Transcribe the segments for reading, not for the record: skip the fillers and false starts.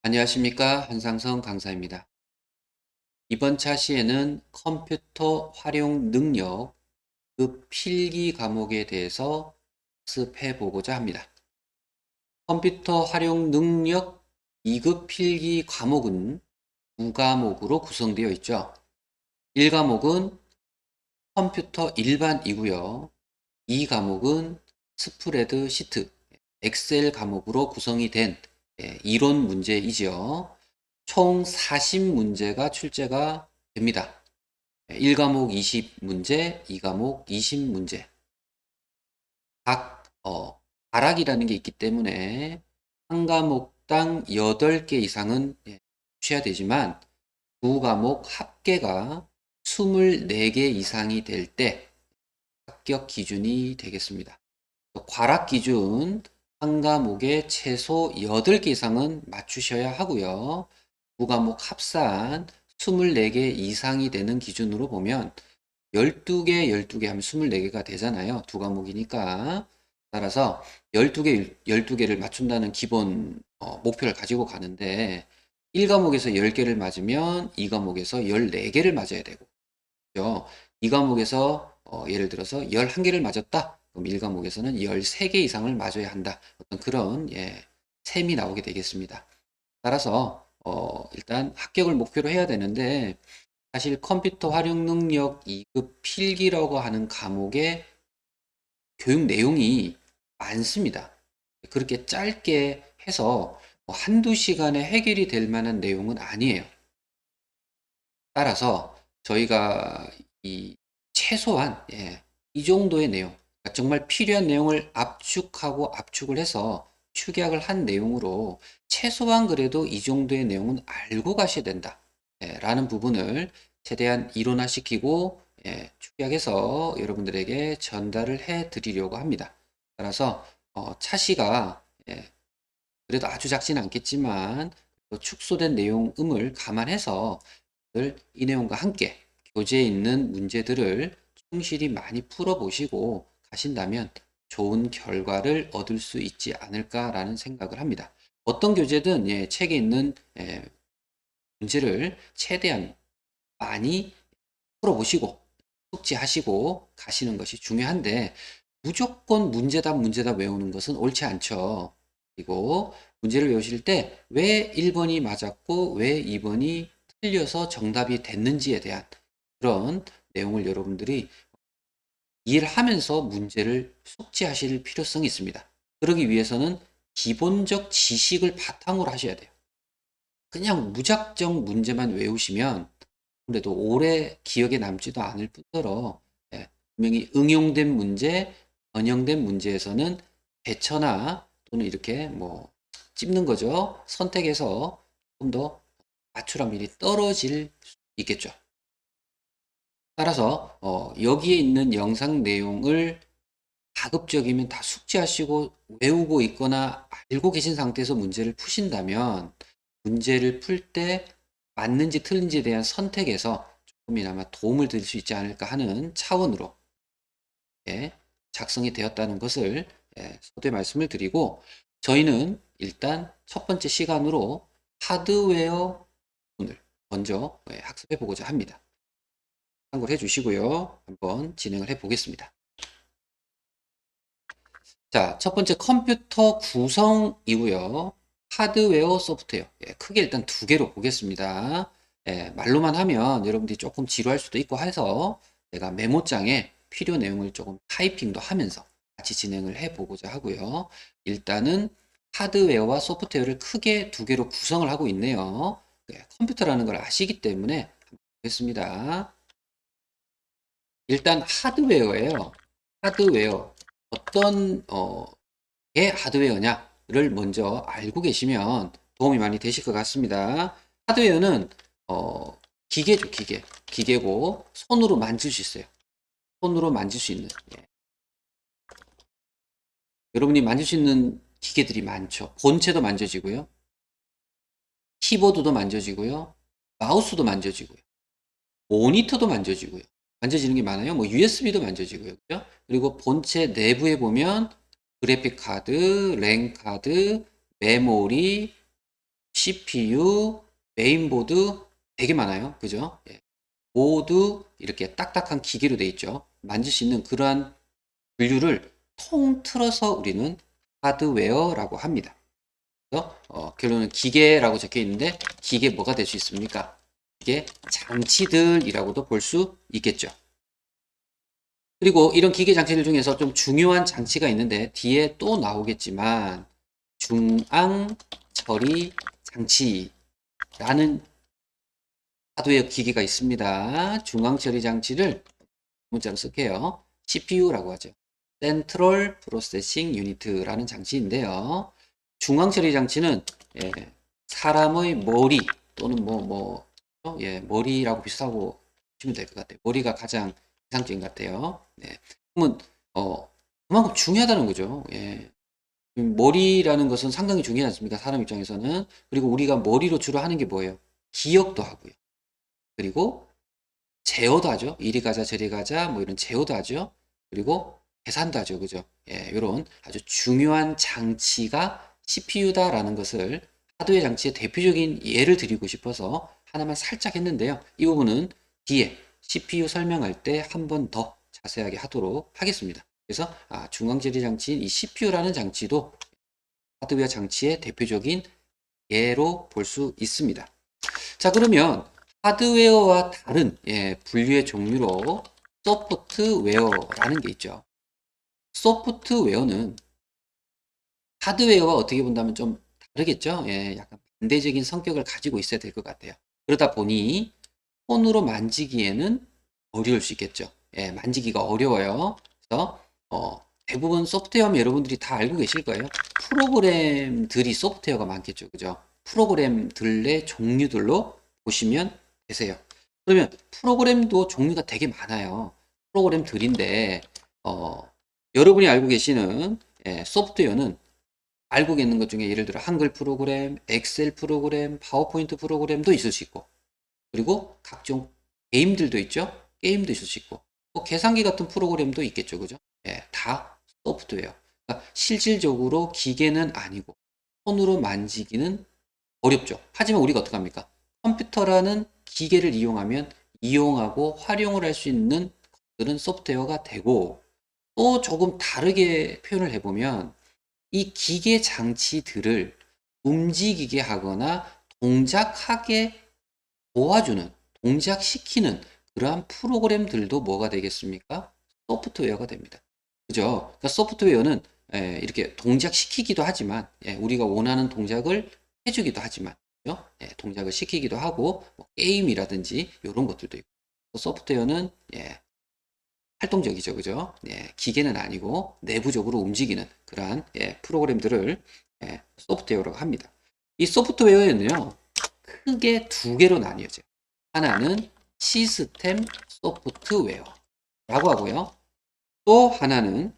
안녕하십니까. 한상성 강사입니다. 이번 차시에는 컴퓨터 활용 능력 그 필기 과목에 대해서 학습해 보고자 합니다. 컴퓨터 활용 능력 2급 필기 과목은 두 과목으로 구성되어 있죠. 1과목은 컴퓨터 일반이고요. 2과목은 스프레드시트, 엑셀 과목으로 구성이 된 이론 문제이지요. 총 40문제가 출제가 됩니다. 1과목 20문제, 2과목 20문제. 각 발학이라는 게 있기 때문에 한 과목당 8개 이상은 취해야 되지만 두 과목 합계가 24개 이상이 될 때 합격 기준이 되겠습니다. 과락 기준 한 과목에 최소 8개 이상은 맞추셔야 하고요. 두 과목 합산 24개 이상이 되는 기준으로 보면 12개, 12개 하면 24개가 되잖아요. 두 과목이니까. 따라서 12개를 맞춘다는 기본 목표를 가지고 가는데 1과목에서 10개를 맞으면 2과목에서 14개를 맞아야 되고 그죠? 2과목에서 예를 들어서 11개를 맞았다. 그럼 1과목에서는 13개 이상을 맞아야 한다. 어떤 그런 셈이 나오게 되겠습니다. 따라서 일단 합격을 목표로 해야 되는데 사실 컴퓨터 활용 능력 2급 필기라고 하는 과목의 교육 내용이 많습니다. 그렇게 짧게 해서 뭐 한두 시간에 해결이 될 만한 내용은 아니에요. 따라서 저희가 이 최소한 이 정도의 내용, 그러니까 정말 필요한 내용을 압축하고 압축을 해서 축약을 한 내용으로 최소한 그래도 이 정도의 내용은 알고 가셔야 된다. 라는 부분을 최대한 이론화시키고 축약해서 여러분들에게 전달을 해 드리려고 합니다. 따라서 차시가 그래도 아주 작지는 않겠지만 축소된 내용을 감안해서 이 내용과 함께 교재에 있는 문제들을 충실히 많이 풀어보시고 가신다면 좋은 결과를 얻을 수 있지 않을까라는 생각을 합니다. 어떤 교재든 책에 있는 문제를 최대한 많이 풀어보시고 숙지하시고 가시는 것이 중요한데 무조건 문제답 외우는 것은 옳지 않죠. 그리고 문제를 외우실 때 왜 1번이 맞았고 왜 2번이 틀려서 정답이 됐는지에 대한 그런 내용을 여러분들이 이해를 하면서 문제를 숙지하실 필요성이 있습니다. 그러기 위해서는 기본적 지식을 바탕으로 하셔야 돼요. 그냥 무작정 문제만 외우시면 그래도 오래 기억에 남지도 않을 뿐더러 분명히 응용된 문제, 번영된 문제에서는 대처나 또는 이렇게 뭐 찝는 거죠. 선택해서 조금 더 맞출 확률이 떨어질 수 있겠죠. 따라서 여기에 있는 영상 내용을 가급적이면 다 숙지하시고 외우고 있거나 알고 계신 상태에서 문제를 푸신다면 문제를 풀 때 맞는지 틀린지에 대한 선택에서 조금이나마 도움을 드릴 수 있지 않을까 하는 차원으로 작성이 되었다는 것을 서두에 말씀을 드리고 저희는 일단 첫 번째 시간으로 하드웨어 부분을 먼저 학습해 보고자 합니다. 참고를 해 주시고요. 한번 진행을 해 보겠습니다. 자, 첫 번째 컴퓨터 구성이고요. 하드웨어, 소프트웨어. 크게 일단 두 개로 보겠습니다. 말로만 하면 여러분들이 조금 지루할 수도 있고 해서 제가 메모장에 필요 내용을 조금 타이핑도 하면서 같이 진행을 해 보고자 하고요. 일단은 하드웨어와 소프트웨어를 크게 두 개로 구성을 하고 있네요. 컴퓨터라는 걸 아시기 때문에 보겠습니다. 일단 하드웨어예요. 하드웨어. 어떤 게 하드웨어냐를 먼저 알고 계시면 도움이 많이 되실 것 같습니다. 하드웨어는 기계죠, 기계. 기계고 손으로 만질 수 있어요. 손으로 만질 수 있는. 여러분이 만질 수 있는 기계들이 많죠. 본체도 만져지고요. 키보드도 만져지고요. 마우스도 만져지고요. 모니터도 만져지고요. 만져지는 게 많아요. 뭐 USB도 만져지고요. 그죠? 그리고 본체 내부에 보면 그래픽 카드, 램 카드, 메모리, CPU, 메인보드 되게 많아요. 그죠? 예. 모두 이렇게 딱딱한 기계로 되어 있죠. 만질 수 있는 그러한 분류를 통틀어서 우리는 하드웨어라고 합니다. 그래서 결론은 기계라고 적혀 있는데 기계 뭐가 될 수 있습니까? 기계 장치들이라고도 볼 수 있겠죠. 그리고 이런 기계 장치들 중에서 좀 중요한 장치가 있는데 뒤에 또 나오겠지만 중앙 처리 장치라는 하드웨어 기기가 있습니다. 중앙 처리 장치를 문자로 쓸게요. CPU라고 하죠. Central Processing Unit라는 장치인데요. 중앙 처리 장치는 예, 사람의 머리 또는 머리라고 비슷하고 보시면 될 것 같아요. 머리가 가장 이상적인 것 같아요. 네. 그러면 그만큼 중요하다는 거죠. 예. 머리라는 것은 상당히 중요하지 않습니까? 사람 입장에서는. 그리고 우리가 머리로 주로 하는 게 뭐예요? 기억도 하고요. 그리고 제어도 하죠. 이리 가자, 저리 가자, 뭐 이런 제어도 하죠. 그리고 계산도 하죠. 그죠? 예, 이런 아주 중요한 장치가 CPU다라는 것을 하드웨어 장치의 대표적인 예를 드리고 싶어서 하나만 살짝 했는데요. 이 부분은 뒤에 CPU 설명할 때 한 번 더 자세하게 하도록 하겠습니다. 그래서 중앙처리 장치인 이 CPU라는 장치도 하드웨어 장치의 대표적인 예로 볼 수 있습니다. 자, 그러면 하드웨어와 다른 분류의 종류로 소프트웨어라는 게 있죠. 소프트웨어는 하드웨어와 어떻게 본다면 좀 다르겠죠. 예, 약간 반대적인 성격을 가지고 있어야 될 것 같아요. 그러다 보니 손으로 만지기에는 어려울 수 있겠죠. 예, 만지기가 어려워요. 그래서 대부분 소프트웨어면 여러분들이 다 알고 계실 거예요. 프로그램들이 소프트웨어가 많겠죠. 그죠? 프로그램들의 종류들로 보시면 되세요. 그러면 프로그램도 종류가 되게 많아요. 프로그램들인데 여러분이 알고 계시는 소프트웨어는 알고 계는 것 중에 예를 들어 한글 프로그램, 엑셀 프로그램, 파워포인트 프로그램도 있을 수 있고 그리고 각종 게임들도 있죠. 게임도 있을 수 있고 뭐 계산기 같은 프로그램도 있겠죠. 그죠? 예, 다 소프트웨어. 그러니까 실질적으로 기계는 아니고 손으로 만지기는 어렵죠. 하지만 우리가 어떻게 합니까? 컴퓨터라는 기계를 이용하면 이용하고 활용을 할 수 있는 것들은 소프트웨어가 되고 또 조금 다르게 표현을 해보면 이 기계 장치들을 움직이게 하거나 동작하게 도와주는, 동작시키는 그러한 프로그램들도 뭐가 되겠습니까? 소프트웨어가 됩니다. 그죠? 그러니까 소프트웨어는 이렇게 동작시키기도 하지만 우리가 원하는 동작을 해주기도 하지만 그죠? 동작을 시키기도 하고 뭐 게임이라든지 이런 것들도 있고 소프트웨어는 활동적이죠. 그죠? 기계는 아니고 내부적으로 움직이는 그러한 프로그램들을 소프트웨어라고 합니다. 이 소프트웨어에는요. 크게 두 개로 나뉘어져요. 하나는 시스템 소프트웨어라고 하고요. 또 하나는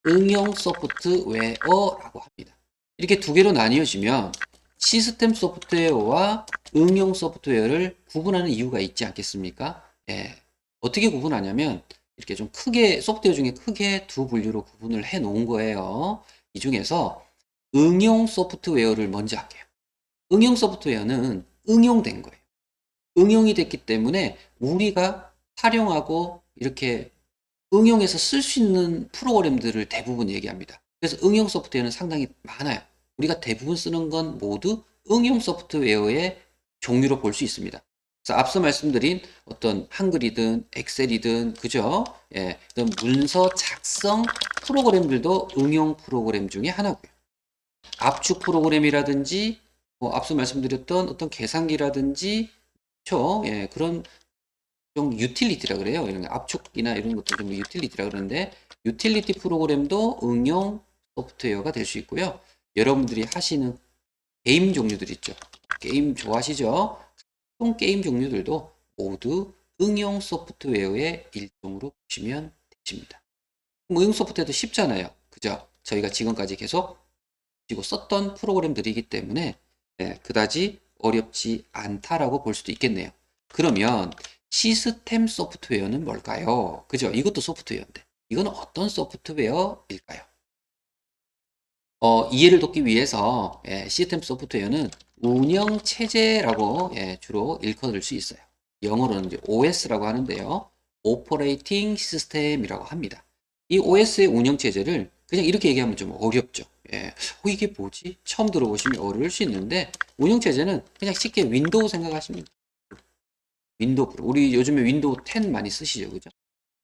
응용 소프트웨어라고 합니다. 이렇게 두 개로 나뉘어지면 시스템 소프트웨어와 응용 소프트웨어를 구분하는 이유가 있지 않겠습니까? 어떻게 구분하냐면 이렇게 좀 크게 소프트웨어 중에 크게 두 분류로 구분을 해 놓은 거예요. 이 중에서 응용 소프트웨어를 먼저 할게요. 응용 소프트웨어는 응용된 거예요. 응용이 됐기 때문에 우리가 활용하고 이렇게 응용해서 쓸 수 있는 프로그램들을 대부분 얘기합니다. 그래서 응용 소프트웨어는 상당히 많아요. 우리가 대부분 쓰는 건 모두 응용 소프트웨어의 종류로 볼 수 있습니다. 그래서 앞서 말씀드린 어떤 한글이든 엑셀이든 그죠? 어떤 문서 작성 프로그램들도 응용 프로그램 중에 하나고요. 압축 프로그램이라든지 뭐 앞서 말씀드렸던 어떤 계산기라든지 그렇죠? 그런 좀 유틸리티라 그래요. 이런 압축이나 이런 것들 좀 유틸리티라 그러는데 유틸리티 프로그램도 응용 소프트웨어가 될 수 있고요. 여러분들이 하시는 게임 종류들 있죠. 게임 좋아하시죠? 각종 게임 종류들도 모두 응용 소프트웨어의 일종으로 보시면 되십니다. 응용 소프트웨어도 쉽잖아요. 그죠? 저희가 지금까지 계속 지고 썼던 프로그램들이기 때문에 그다지 어렵지 않다라고 볼 수도 있겠네요. 그러면 시스템 소프트웨어는 뭘까요? 그죠? 이것도 소프트웨어인데 이거는 어떤 소프트웨어일까요? 이해를 돕기 위해서 시스템 소프트웨어는 운영체제라고 주로 일컬을 수 있어요. 영어로는 이제 OS라고 하는데요. Operating System이라고 합니다. 이 OS의 운영체제를 그냥 이렇게 얘기하면 좀 어렵죠. 이게 뭐지? 처음 들어보시면 어려울 수 있는데 운영체제는 그냥 쉽게 윈도우 생각하시면 돼요. 윈도우 프로. 우리 요즘에 윈도우 10 많이 쓰시죠, 그죠?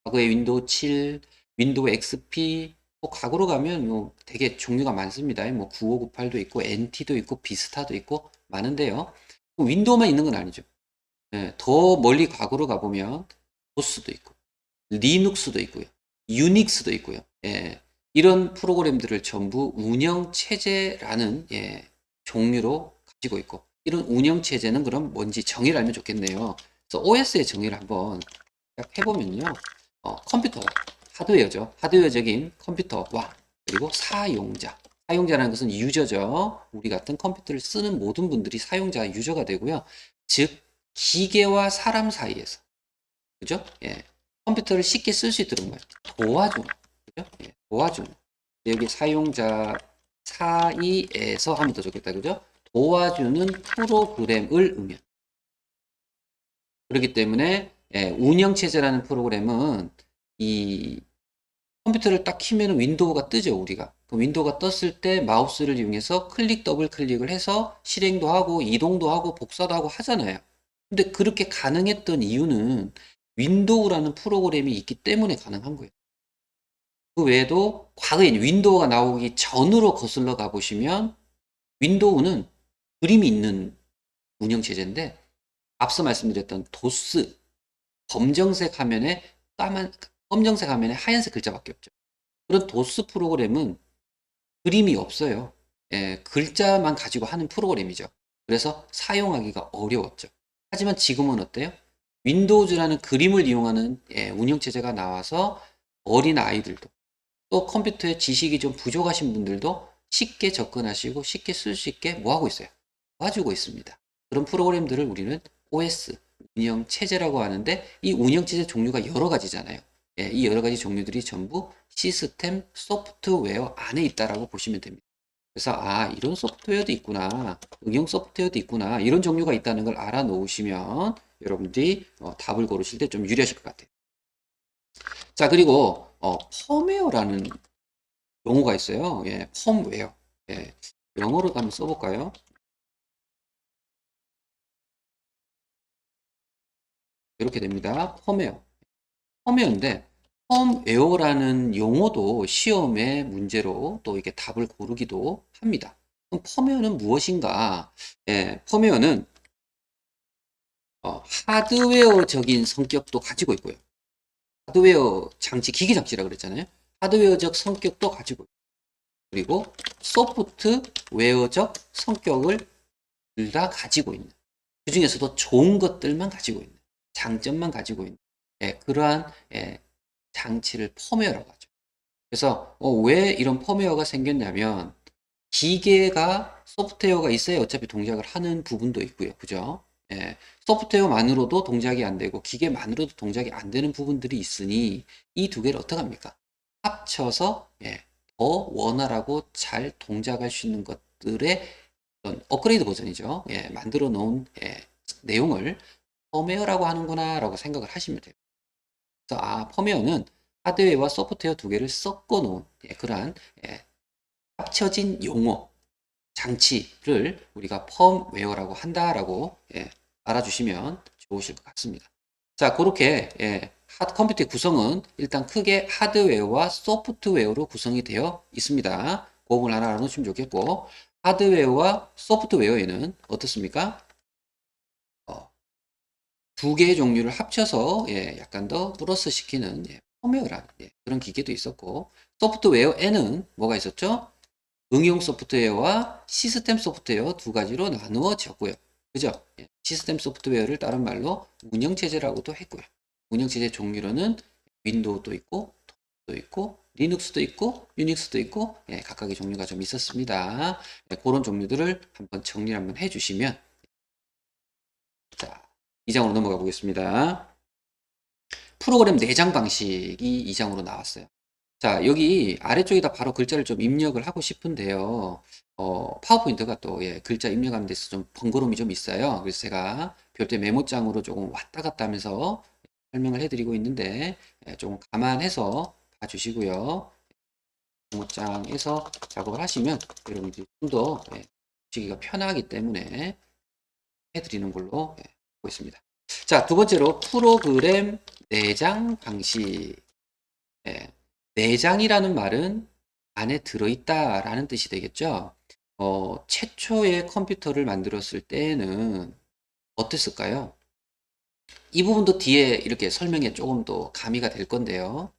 과거에 윈도우 7, 윈도우 XP, 뭐 과거로 가면 뭐 되게 종류가 많습니다. 뭐 9598도 있고 NT도 있고 비스타도 있고 많은데요. 윈도우만 있는 건 아니죠. 더 멀리 과거로 가보면 도스도 있고 리눅스도 있고요. 유닉스도 있고요. 이런 프로그램들을 전부 운영 체제라는 종류로 가지고 있고 이런 운영 체제는 그럼 뭔지 정의를 알면 좋겠네요. 그래서 OS의 정의를 한번 해보면요. 컴퓨터, 하드웨어죠. 하드웨어적인 컴퓨터와 그리고 사용자. 사용자라는 것은 유저죠. 우리 같은 컴퓨터를 쓰는 모든 분들이 사용자, 유저가 되고요. 즉, 기계와 사람 사이에서, 그죠? 컴퓨터를 쉽게 쓸 수 있도록 도와주는, 그죠? 도와주는. 여기 사용자 사이에서 하면 더 좋겠다, 그죠? 도와주는 프로그램을 의미합니다. 그렇기 때문에 운영체제라는 프로그램은 이 컴퓨터를 딱 키면 윈도우가 뜨죠, 우리가. 그 윈도우가 떴을 때 마우스를 이용해서 클릭, 더블 클릭을 해서 실행도 하고 이동도 하고 복사도 하고 하잖아요. 근데 그렇게 가능했던 이유는 윈도우라는 프로그램이 있기 때문에 가능한 거예요. 그 외에도 과거에 윈도우가 나오기 전으로 거슬러 가보시면 윈도우는 그림이 있는 운영체제인데 앞서 말씀드렸던 도스, 검정색 화면에 검정색 화면에 하얀색 글자밖에 없죠. 그런 도스 프로그램은 그림이 없어요. 글자만 가지고 하는 프로그램이죠. 그래서 사용하기가 어려웠죠. 하지만 지금은 어때요? 윈도우즈라는 그림을 이용하는 운영체제가 나와서 어린 아이들도 또 컴퓨터에 지식이 좀 부족하신 분들도 쉽게 접근하시고 쉽게 쓸 수 있게 뭐 하고 있어요? 도와주고 있습니다. 그런 프로그램들을 우리는 OS, 운영체제라고 하는데 이 운영체제 종류가 여러 가지잖아요. 이 여러 가지 종류들이 전부 시스템 소프트웨어 안에 있다라고 보시면 됩니다. 그래서 이런 소프트웨어도 있구나, 응용 소프트웨어도 있구나, 이런 종류가 있다는 걸 알아놓으시면 여러분들이 답을 고르실 때 좀 유리하실 것 같아요. 자, 그리고 펌웨어라는 용어가 있어요. 펌웨어. 영어로 한번 써볼까요? 이렇게 됩니다. 펌웨어. 펌웨어인데 펌웨어라는 용어도 시험의 문제로 또 이게 답을 고르기도 합니다. 그럼 펌웨어는 무엇인가? 펌웨어는 하드웨어적인 성격도 가지고 있고요. 하드웨어 장치, 기계 장치라 그랬잖아요. 하드웨어적 성격도 가지고 있고, 그리고 소프트웨어적 성격을 둘 다 가지고 있는. 그 중에서도 좋은 것들만 가지고 있는, 장점만 가지고 있는 그러한 장치를 펌웨어라고 하죠. 그래서 왜 이런 펌웨어가 생겼냐면 기계가 소프트웨어가 있어야 어차피 동작을 하는 부분도 있고요. 그죠? 소프트웨어만으로도 동작이 안 되고 기계만으로도 동작이 안 되는 부분들이 있으니 이 두 개를 어떻게 합니까? 합쳐서 더 원활하고 잘 동작할 수 있는 것들의 어떤 업그레이드 버전이죠. 만들어 놓은 내용을 펌웨어라고 하는구나 라고 생각을 하시면 돼요. 그래서 펌웨어는 하드웨어와 소프트웨어 두 개를 섞어 놓은 그러한 합쳐진 용어, 장치를 우리가 펌웨어라고 한다라고 알아주시면 좋으실 것 같습니다. 자, 그렇게 컴퓨터의 구성은 일단 크게 하드웨어와 소프트웨어로 구성이 되어 있습니다. 그 부분 하나 알아놓으시면 좋겠고 하드웨어와 소프트웨어에는 어떻습니까? 두 개의 종류를 합쳐서 약간 더 플러스 시키는 펌웨어라는 그런 기계도 있었고 소프트웨어에는 뭐가 있었죠? 응용 소프트웨어와 시스템 소프트웨어 두 가지로 나누어졌고요. 그죠? 시스템 소프트웨어를 다른 말로 운영체제라고도 했고요. 운영체제 종류로는 윈도우도 있고, 도 있고, 리눅스도 있고, 유닉스도 있고, 각각의 종류가 좀 있었습니다. 그런 종류들을 한번 정리를 한번 해주시면, 자, 2장으로 넘어가 보겠습니다. 프로그램 내장 방식이 2장으로 나왔어요. 자, 여기 아래쪽에다 바로 글자를 좀 입력을 하고 싶은데요. 파워포인트가 또, 예, 글자 입력하는 데서 좀 번거로움이 좀 있어요. 그래서 제가 별도의 메모장으로 조금 왔다 갔다 하면서 설명을 해드리고 있는데, 예, 조금 감안해서 봐주시고요. 메모장에서 작업을 하시면 여러분들이 좀 더, 예, 보시기가 편하기 때문에 해드리는 걸로, 예, 하고 있습니다. 자, 두 번째로 프로그램 내장 방식. 예, 내장이라는 말은 안에 들어있다라는 뜻이 되겠죠. 최초의 컴퓨터를 만들었을 때는 어땠을까요? 이 부분도 뒤에 이렇게 설명에 조금 더 가미가 될 건데요.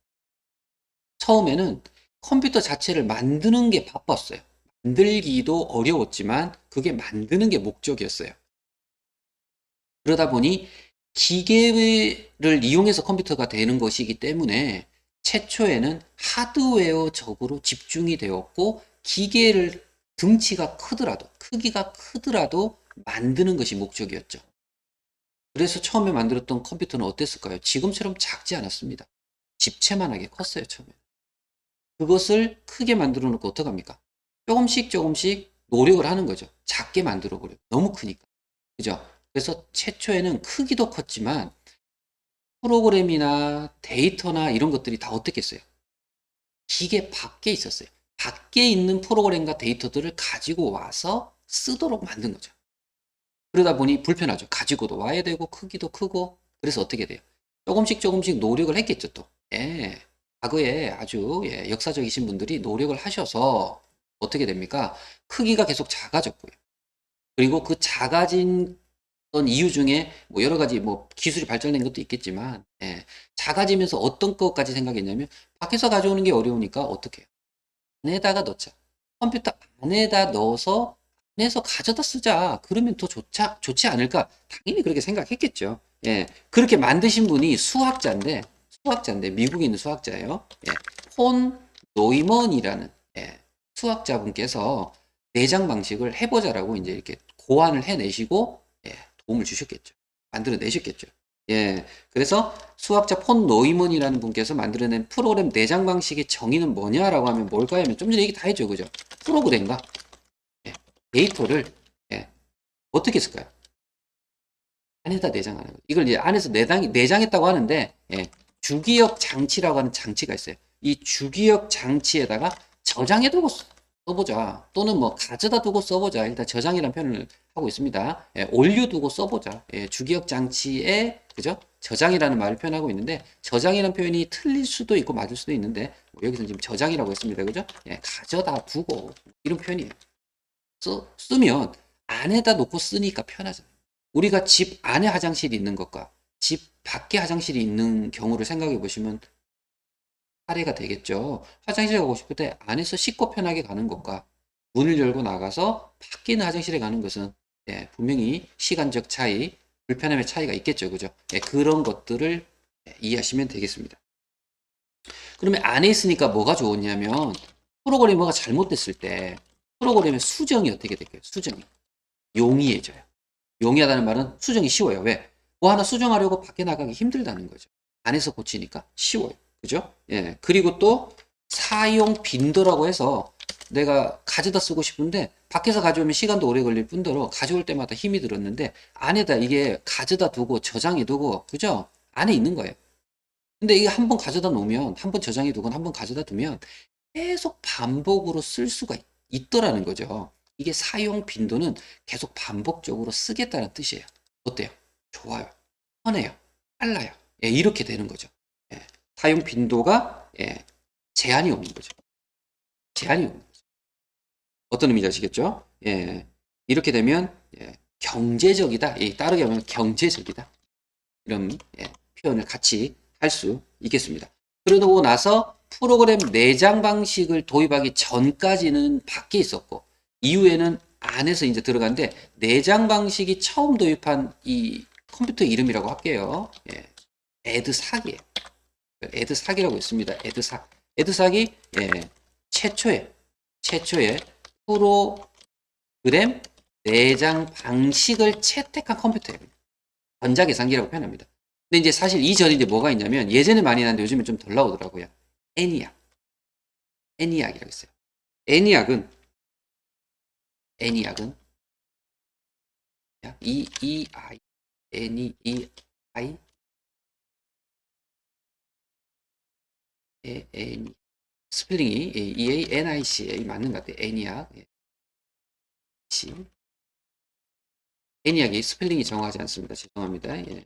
처음에는 컴퓨터 자체를 만드는 게 바빴어요. 만들기도 어려웠지만 그게 만드는 게 목적이었어요. 그러다 보니 기계를 이용해서 컴퓨터가 되는 것이기 때문에 최초에는 하드웨어적으로 집중이 되었고 기계를 크기가 크더라도 만드는 것이 목적이었죠. 그래서 처음에 만들었던 컴퓨터는 어땠을까요? 지금처럼 작지 않았습니다. 집채만하게 컸어요, 처음에. 그것을 크게 만들어 놓고 어떡합니까? 조금씩 조금씩 노력을 하는 거죠. 작게 만들어 버려요. 너무 크니까. 그죠? 그래서 최초에는 크기도 컸지만 프로그램이나 데이터나 이런 것들이 다 어떻게 했어요? 기계 밖에 있었어요. 밖에 있는 프로그램과 데이터들을 가지고 와서 쓰도록 만든 거죠. 그러다 보니 불편하죠. 가지고도 와야 되고 크기도 크고 그래서 어떻게 돼요? 조금씩 조금씩 노력을 했겠죠 또. 예. 과거에 아주, 예, 역사적이신 분들이 노력을 하셔서 어떻게 됩니까? 크기가 계속 작아졌고요. 그리고 그 작아진 이유 중에 뭐 여러 가지 뭐 기술이 발전된 것도 있겠지만, 예, 작아지면서 어떤 것까지 생각했냐면 밖에서 가져오는 게 어려우니까 어떻게 해요? 안에다가 넣자. 컴퓨터 안에다 넣어서 안에서 가져다 쓰자. 그러면 더 좋지 않을까? 당연히 그렇게 생각했겠죠. 예, 그렇게 만드신 분이 수학자인데 미국에 있는 수학자예요. 예, 폰 노이먼이라는, 예, 수학자분께서 내장 방식을 해보자라고 이제 이렇게 고안을 해내시고, 예, 도움을 주셨겠죠. 만들어내셨겠죠. 예, 그래서 수학자 폰 노이먼이라는 분께서 만들어낸 프로그램 내장 방식의 정의는 뭐냐라고 하면 뭘까요? 하면 좀 전에 얘기 다 했죠, 그죠? 프로그램과, 예, 데이터를, 예, 어떻게 쓸까요? 안에다 내장하는 거예요. 이걸 이제 안에서 내장했다고 하는데, 예, 주기억 장치라고 하는 장치가 있어요. 이 주기억 장치에다가 저장해두고 써보자. 또는 뭐 가져다 두고 써보자. 일단 저장이라는 표현을 하고 있습니다. 예, 올려두고 써보자. 예, 주기억 장치에, 그죠? 저장이라는 말을 표현하고 있는데, 저장이라는 표현이 틀릴 수도 있고 맞을 수도 있는데, 뭐 여기서 지금 저장이라고 했습니다. 그죠? 예, 가져다 두고 이런 표현이에요. 쓰면 안에다 놓고 쓰니까 편하잖아요. 우리가 집 안에 화장실이 있는 것과 집 밖에 화장실이 있는 경우를 생각해 보시면 사례가 되겠죠. 화장실에 가고 싶을 때 안에서 씻고 편하게 가는 것과 문을 열고 나가서 밖에 있는 화장실에 가는 것은, 예, 분명히 시간적 차이, 불편함의 차이가 있겠죠. 그죠? 예, 그런 것들을, 예, 이해하시면 되겠습니다. 그러면 안에 있으니까 뭐가 좋았냐면 프로그램이 뭐가 잘못됐을 때 프로그램의 수정이 어떻게 될까요? 수정이 용이해져요. 용이하다는 말은 수정이 쉬워요. 왜? 뭐 하나 수정하려고 밖에 나가기 힘들다는 거죠. 안에서 고치니까 쉬워요. 그죠? 예. 그리고 또 사용 빈도라고 해서 내가 가져다 쓰고 싶은데 밖에서 가져오면 시간도 오래 걸릴 뿐더러 가져올 때마다 힘이 들었는데 안에다 이게 가져다 두고 저장해 두고, 그죠? 안에 있는 거예요. 근데 이게 한번 가져다 놓으면, 한 번 저장해 두건 한 번 가져다 두면 계속 반복으로 쓸 수가 있더라는 거죠. 이게 사용 빈도는 계속 반복적으로 쓰겠다는 뜻이에요. 어때요? 좋아요. 편해요. 빨라요. 예, 이렇게 되는 거죠. 예, 사용 빈도가, 예, 제한이 없는 거죠. 제한이 없는 거죠. 어떤 의미인지 아시겠죠? 예, 이렇게 되면, 예, 경제적이다. 예, 따르게 하면 경제적이다. 이런, 예, 표현을 같이 할 수 있겠습니다. 그러고 나서 프로그램 내장 방식을 도입하기 전까지는 밖에 있었고 이후에는 안에서 이제 들어간데 내장 방식이 처음 도입한 이 컴퓨터 이름이라고 할게요. 예, 에드삭이에요. 에드삭이라고 있습니다. 에드삭이, 예, 최초의 프로그램 내장 방식을 채택한 컴퓨터예요. 전자계산기라고 표현합니다. 근데 이제 사실 이전에 이제 뭐가 있냐면 예전에 많이 나는데 요즘에 좀 덜 나오더라고요. 애니악. 애니악이라고 했어요. 애니악은 애니악은 E-E-I N-E-E-I 애니 스펠링이 E-A-N-I-C 맞는 것 같아요. 애니악 C 애니악이 스펠링이 정확하지 않습니다. 죄송합니다. 예.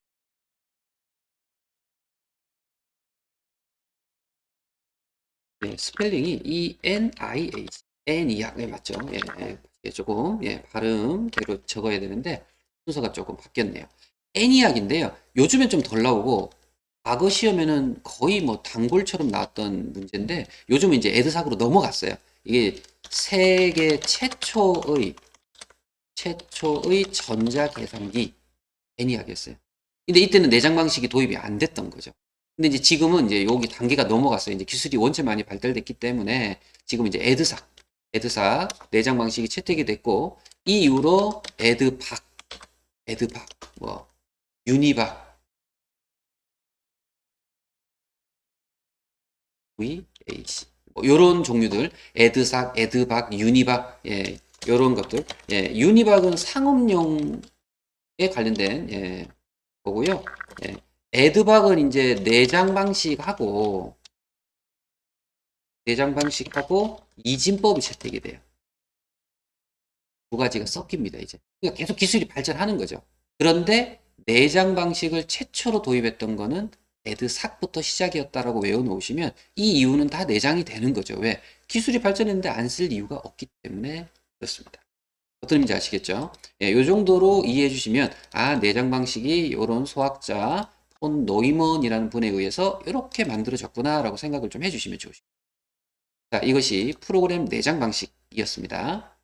예, 스펠링이 E-N-I-H 애니악 네, 맞죠? 예, 예. 예, 조금 발음대로 적어야 되는데 순서가 조금 바뀌었네요. 애니악인데요. 요즘엔 좀 덜 나오고 과거 시험에는 거의 뭐 단골처럼 나왔던 문제인데 요즘은 이제 에드삭으로 넘어갔어요. 이게 세계 최초의 전자계산기 애니악이었어요. 근데 이때는 내장 방식이 도입이 안 됐던 거죠. 근데 이제 지금은 이제 여기 단계가 넘어갔어요. 이제 기술이 원체 많이 발달됐기 때문에 지금 이제 에드삭 내장 방식이 채택이 됐고 이 이후로 에드박, 뭐 유니박, VH 뭐 요런 종류들 에드삭, 에드박, 유니박 요런 것들 유니박은 상업용에 관련된 거고요. 예, 에드박은 이제 내장 방식하고 이진법이 채택이 돼요. 두 가지가 섞입니다, 이제. 그러니까 계속 기술이 발전하는 거죠. 그런데 내장 방식을 최초로 도입했던 거는 에드삭부터 시작이었다라고 외워놓으시면 이 이유는 다 내장이 되는 거죠. 왜? 기술이 발전했는데 안 쓸 이유가 없기 때문에 그렇습니다. 어떤 의미인지 아시겠죠? 예, 요 정도로 이해해 주시면 아 내장 방식이 이런 소학자 폰 노이먼이라는 분에 의해서 이렇게 만들어졌구나 라고 생각을 좀 해주시면 좋으십니다. 자, 이것이 프로그램 내장 방식이었습니다.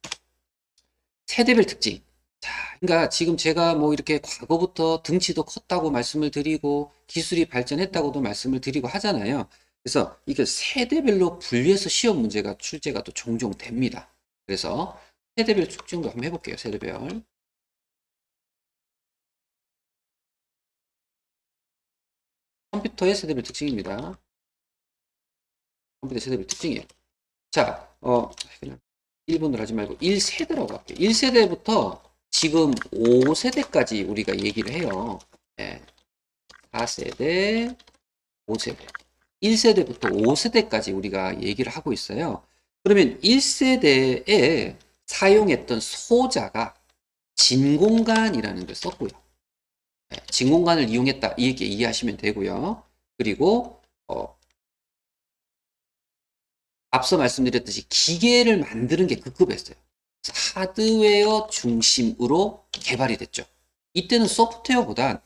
세대별 특징. 자, 그러니까 지금 제가 뭐 이렇게 과거부터 등치도 컸다고 말씀을 드리고 기술이 발전했다고도 말씀을 드리고 하잖아요. 그래서 이게 세대별로 분리해서 시험 문제가 출제가 또 종종 됩니다. 그래서 세대별 특징도 한번 해볼게요. 세대별. 컴퓨터의 세대별 특징입니다. 컴퓨터 세대별 특징이에요. 자, 그냥 1번으로 하지 말고 1세대라고 할게요. 1세대부터 지금 5세대까지 우리가 얘기를 해요. 예, 4세대, 5세대. 1세대부터 5세대까지 우리가 얘기를 하고 있어요. 그러면 1세대에 사용했던 소자가 진공관이라는 걸 썼고요. 진공관을 이용했다. 이렇게 이해하시면 되고요. 그리고 앞서 말씀드렸듯이 기계를 만드는 게 급급했어요. 하드웨어 중심으로 개발이 됐죠. 이때는 소프트웨어보다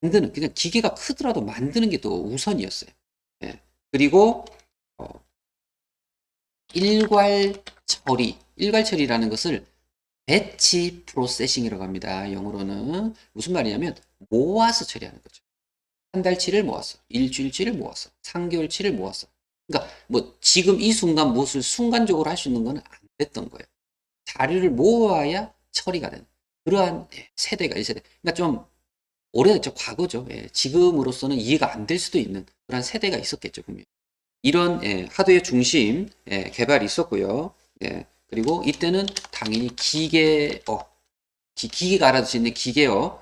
만드는 그냥 기계가 크더라도 만드는 게 더 우선이었어요. 예. 그리고 어, 일괄 처리라는 것을 배치 프로세싱이라고 합니다. 영어로는 무슨 말이냐면 모아서 처리하는 거죠. 한 달치를 모았어. 일주일치를 모았어. 3개월치를 모았어. 그러니까 뭐 지금 이 순간 무엇을 순간적으로 할 수 있는 건 안 됐던 거예요. 자료를 모아야 처리가 되는 그러한 세대가 1세대. 그러니까 좀 오래됐죠. 과거죠. 지금으로서는 이해가 안 될 수도 있는 그런 세대가 있었겠죠. 분명히. 이런 하드웨어 중심 개발이 있었고요. 그리고 이때는 당연히 기계가 알아들 수 있는 기계어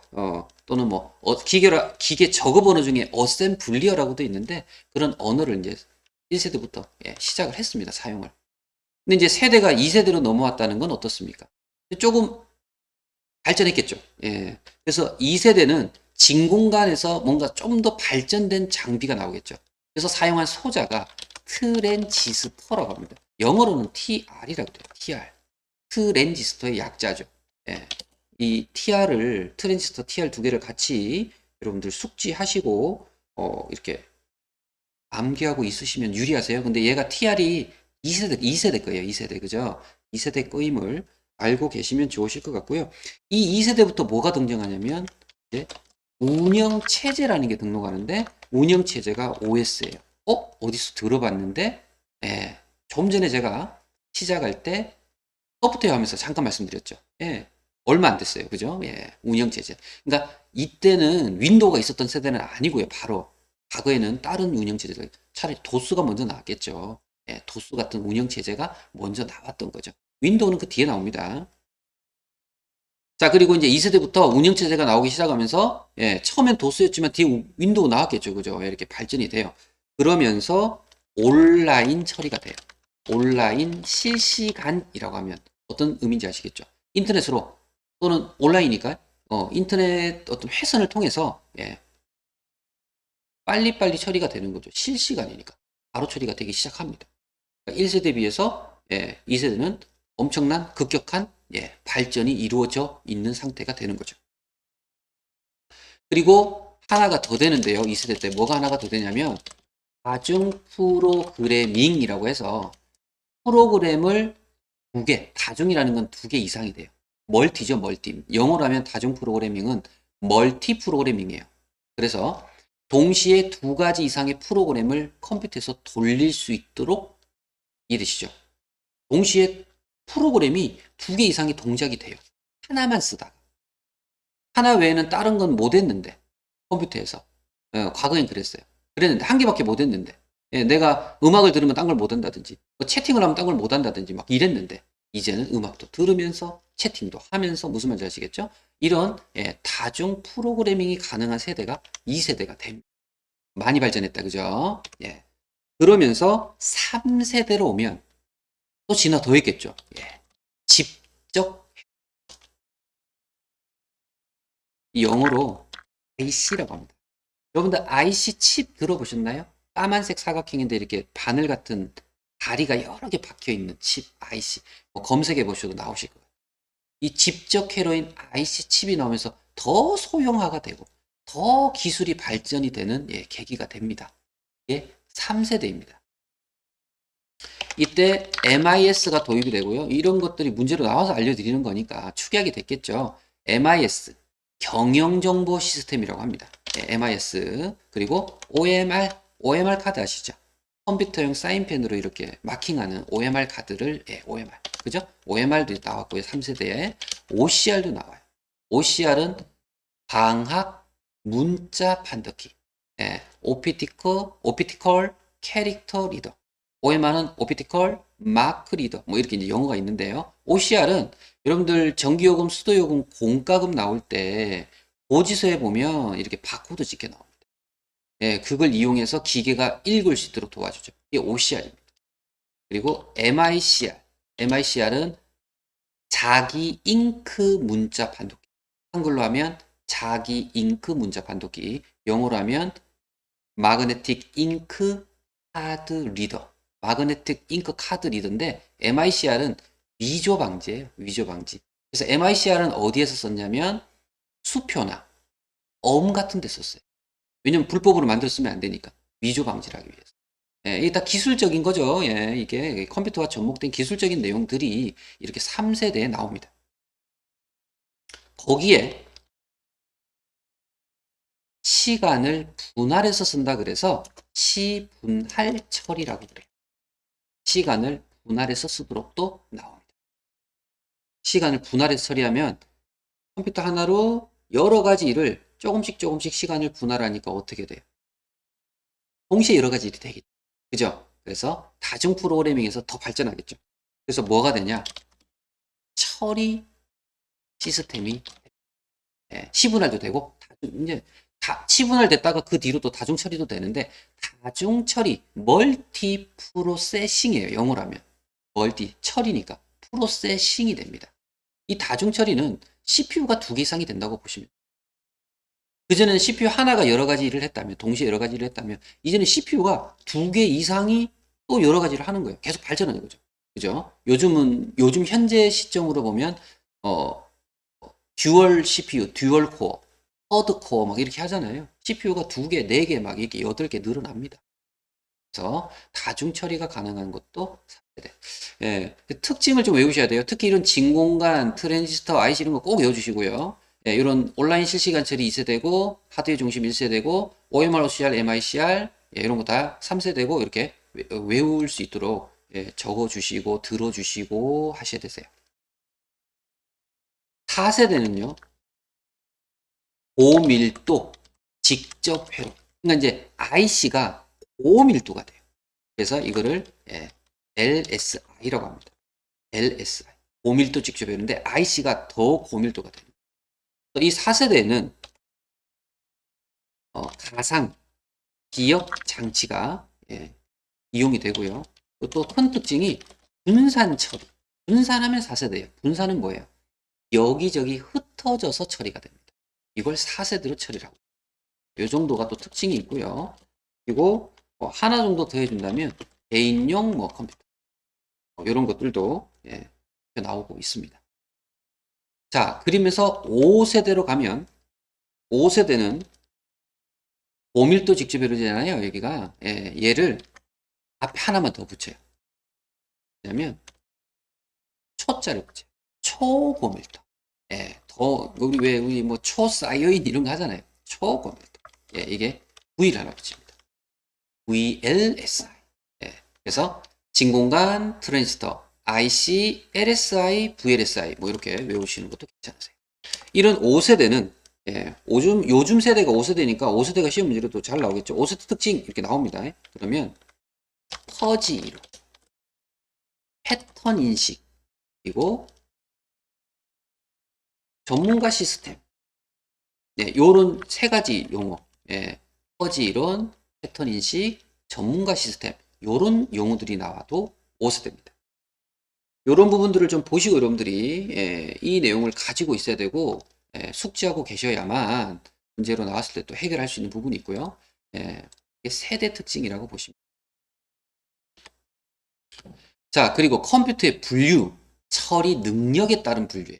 또는 뭐 기계 적어 번호 중에 어셈블리어라고도 있는데 그런 언어를 이제 1세대부터 시작을 했습니다. 사용을. 근데 이제 세대가 2세대로 넘어왔다는 건 어떻습니까? 조금 발전했겠죠. 그래서 2세대는 진공관에서 뭔가 좀 더 발전된 장비가 나오겠죠. 그래서 사용한 소자가 트랜지스터라고 합니다. 영어로는 TR이라고 돼요. TR. 트랜지스터의 약자죠. 이 트랜지스터 TR 두 개를 같이 여러분들 숙지하시고, 이렇게 암기하고 있으시면 유리하세요. 근데 얘가 TR이 2세대 거예요. 2세대. 그죠? 2세대 거임을 알고 계시면 좋으실 것 같고요. 이 2세대부터 뭐가 등장하냐면, 이제 운영체제라는 게 등록하는데, 운영체제가 OS예요. 어디서 들어봤는데, 좀 전에 제가 시작할 때 소프트웨어 하면서 잠깐 말씀드렸죠. 얼마 안 됐어요. 그죠? 운영체제. 그러니까 이때는 윈도우가 있었던 세대는 아니고요. 바로 과거에는 다른 운영체제가 차라리 도스가 먼저 나왔겠죠. 도스 같은 운영체제가 먼저 나왔던 거죠. 윈도우는 그 뒤에 나옵니다. 자, 그리고 이제 2세대부터 운영체제가 나오기 시작하면서, 처음엔 도스였지만 뒤에 윈도우 나왔겠죠. 그죠? 이렇게 발전이 돼요. 그러면서 온라인 처리가 돼요. 온라인 실시간이라고 하면 어떤 의미인지 아시겠죠? 인터넷으로 또는 온라인이니까, 인터넷 어떤 회선을 통해서, 빨리빨리 처리가 되는 거죠. 실시간이니까. 바로 처리가 되기 시작합니다. 1세대에 비해서 2세대는 엄청난 급격한 발전이 이루어져 있는 상태가 되는 거죠. 그리고 하나가 더 되는데요. 2세대 때 뭐가 하나가 더 되냐면 다중 프로그래밍이라고 해서 프로그램을 두 개, 다중이라는 건 두 개 이상이 돼요. 멀티죠, 멀티. 영어로 하면 다중 프로그래밍은 멀티 프로그래밍이에요. 그래서 동시에 두 가지 이상의 프로그램을 컴퓨터에서 돌릴 수 있도록 이해되시죠? 동시에 프로그램이 두 개 이상의 동작이 돼요. 하나만 쓰다가. 하나 외에는 다른 건 못 했는데, 컴퓨터에서. 과거엔 그랬어요. 그랬는데, 한 개밖에 못 했는데, 내가 음악을 들으면 딴 걸 못 한다든지, 뭐 채팅을 하면 딴 걸 못 한다든지, 막 이랬는데, 이제는 음악도 들으면서, 채팅도 하면서, 무슨 말인지 아시겠죠? 이런, 다중 프로그래밍이 가능한 세대가 2세대가 됩니다. 많이 발전했다, 그죠? 그러면서 3세대로 오면, 또 진화 더 했겠죠? 직접, 영어로 IC라고 합니다. 여러분들 IC 칩 들어보셨나요? 까만색 사각형인데 이렇게 바늘 같은 다리가 여러 개 박혀 있는 칩 IC. 뭐 검색해 보셔도 나오실 거예요. 이 집적 회로인 IC 칩이 나오면서 더 소형화가 되고 더 기술이 발전이 되는 계기가 됩니다. 이게 3세대입니다. 이때 MIS가 도입이 되고요. 이런 것들이 문제로 나와서 알려드리는 거니까 축약이 됐겠죠. MIS, 경영정보 시스템이라고 합니다. MIS, 그리고 OMR 카드 아시죠? 컴퓨터용 사인펜으로 이렇게 마킹하는 OMR 카드를, OMR. 그죠? OMR도 나왔고요. 3세대에. OCR도 나와요. OCR은 방학 문자 판독기. 오피티컬 캐릭터 리더. OMR은 오피티컬 마크 리더. 뭐 이렇게 이제 영어가 있는데요. OCR은 여러분들 전기요금, 수도요금, 공과금 나올 때 고지서에 보면 이렇게 바코드 찍혀 나옵니다. 그걸 이용해서 기계가 읽을 수 있도록 도와주죠. 이게 OCR입니다. 그리고 MICR. MICR은 자기 잉크 문자 판독기. 한글로 하면 자기 잉크 문자 판독기. 영어로 하면 마그네틱 잉크 카드 리더. 마그네틱 잉크 카드 리더인데 MICR은 위조 방지예요. 위조 방지. 그래서 MICR은 어디에서 썼냐면 수표나 엄 같은 데 썼어요. 왜냐면 불법으로 만들어 쓰면 안 되니까. 위조 방지를 하기 위해서. 이게 다 기술적인 거죠. 이게 컴퓨터와 접목된 기술적인 내용들이 이렇게 3세대에 나옵니다. 거기에 시간을 분할해서 쓴다 그래서 시분할 처리라고 그래요. 시간을 분할해서 쓰도록 또 나옵니다. 시간을 분할해서 처리하면 컴퓨터 하나로 여러 가지 일을 조금씩 시간을 분할하니까 어떻게 돼요? 동시에 여러 가지 일이 되겠죠. 그죠? 그래서 다중 프로그래밍에서 더 발전하겠죠. 그래서 뭐가 되냐? 처리 시스템이 시분할도 되고 이제 시분할 됐다가 그 뒤로 또 다중 처리도 되는데 다중 처리 멀티 프로세싱이에요. 영어로 하면 멀티 처리니까 프로세싱이 됩니다. 이 다중 처리는 CPU가 두 개 이상이 된다고 보시면 그전에는 CPU 하나가 여러 가지 일을 했다면 동시에 여러 가지 일을 했다면 이제는 CPU가 두 개 이상이 또 여러 가지를 하는 거예요. 계속 발전하는 거죠. 그죠? 요즘 현재 시점으로 보면 듀얼 CPU, 듀얼 코어, 허드 코어 막 이렇게 하잖아요. CPU가 두 개, 네 개 막 이렇게 8개 늘어납니다. 그래서 다중 처리가 가능한 것도 3세대. 그 특징을 좀 외우셔야 돼요. 특히 이런 진공관, 트랜지스터, IC 이런 거 꼭 외워주시고요. 이런 온라인 실시간 처리 2세대고, 하드웨어 중심 1세대고, OMR, OCR, MICR, 이런 거 다 3세대고, 이렇게 외울 수 있도록 적어주시고, 들어주시고 하셔야 되세요. 4세대는요, 고밀도 직접 회로. 그러니까 이제 IC가 고밀도가 돼요. 그래서 이거를 LSI라고 합니다. LSI. 고밀도 직접 배우는데 IC가 더 고밀도가 됩니다. 이 4세대는 가상 기억 장치가 이용이 되고요. 또 큰 특징이 분산 처리. 분산하면 4세대예요. 분산은 뭐예요? 여기저기 흩어져서 처리가 됩니다. 이걸 4세대로 처리를 하고 이 정도가 또 특징이 있고요. 그리고 하나 정도 더 해준다면 개인용 컴퓨터 이런 것들도 나오고 있습니다. 자, 그러면서 5세대로 가면 5세대는 고밀도 직접 배로잖아요. 여기가 얘를 앞에 하나만 더 붙여요. 왜냐면 초자를 붙여요. 초고밀도. 우리 뭐 초사이어인 이런 거 하잖아요. 초고밀도. 이게 V를 하나 붙입니다. VLSI. 그래서 진공관 트랜지스터 IC, LSI, VLSI 뭐 이렇게 외우시는 것도 괜찮으세요. 이런 5세대는 요즘 세대가 5세대니까 5세대가 시험 문제로 또 잘 나오겠죠. 5세대 특징 이렇게 나옵니다. 그러면 퍼지 이론, 패턴 인식, 그리고 전문가 시스템. 요런 세 가지 용어. 퍼지 이론, 패턴 인식, 전문가 시스템. 요런 용어들이 나와도 5세대입니다. 요런 부분들을 좀 보시고 여러분들이 이 내용을 가지고 있어야 되고 숙지하고 계셔야만 문제로 나왔을 때 또 해결할 수 있는 부분이 있고요. 이게 세대 특징이라고 보시면. 자, 그리고 컴퓨터의 분류, 처리 능력에 따른 분류예요.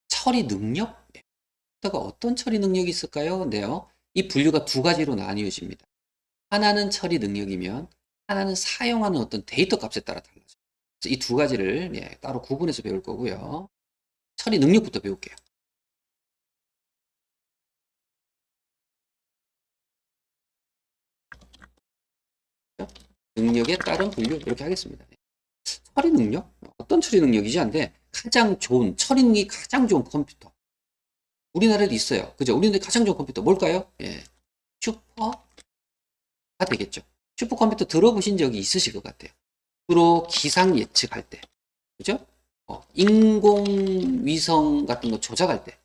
처리 능력? 컴퓨터가 어떤 처리 능력이 있을까요? 네요. 이 분류가 두 가지로 나뉘어집니다. 하나는 처리 능력이면 하나는 사용하는 어떤 데이터 값에 따라 달라져요. 그래서 이 두 가지를 따로 구분해서 배울 거고요. 처리 능력부터 배울게요. 능력에 따른 분류 이렇게 하겠습니다. 처리 능력? 어떤 처리 능력이지? 한데 가장 좋은 처리 능력이 가장 좋은 컴퓨터 우리나라에도 있어요. 그죠? 우리나라에 가장 좋은 컴퓨터 뭘까요? 슈퍼가 되겠죠. 슈퍼컴퓨터 들어보신 적이 있으실 것 같아요. 주로 기상 예측할 때, 그죠? 인공위성 같은 거 조작할 때,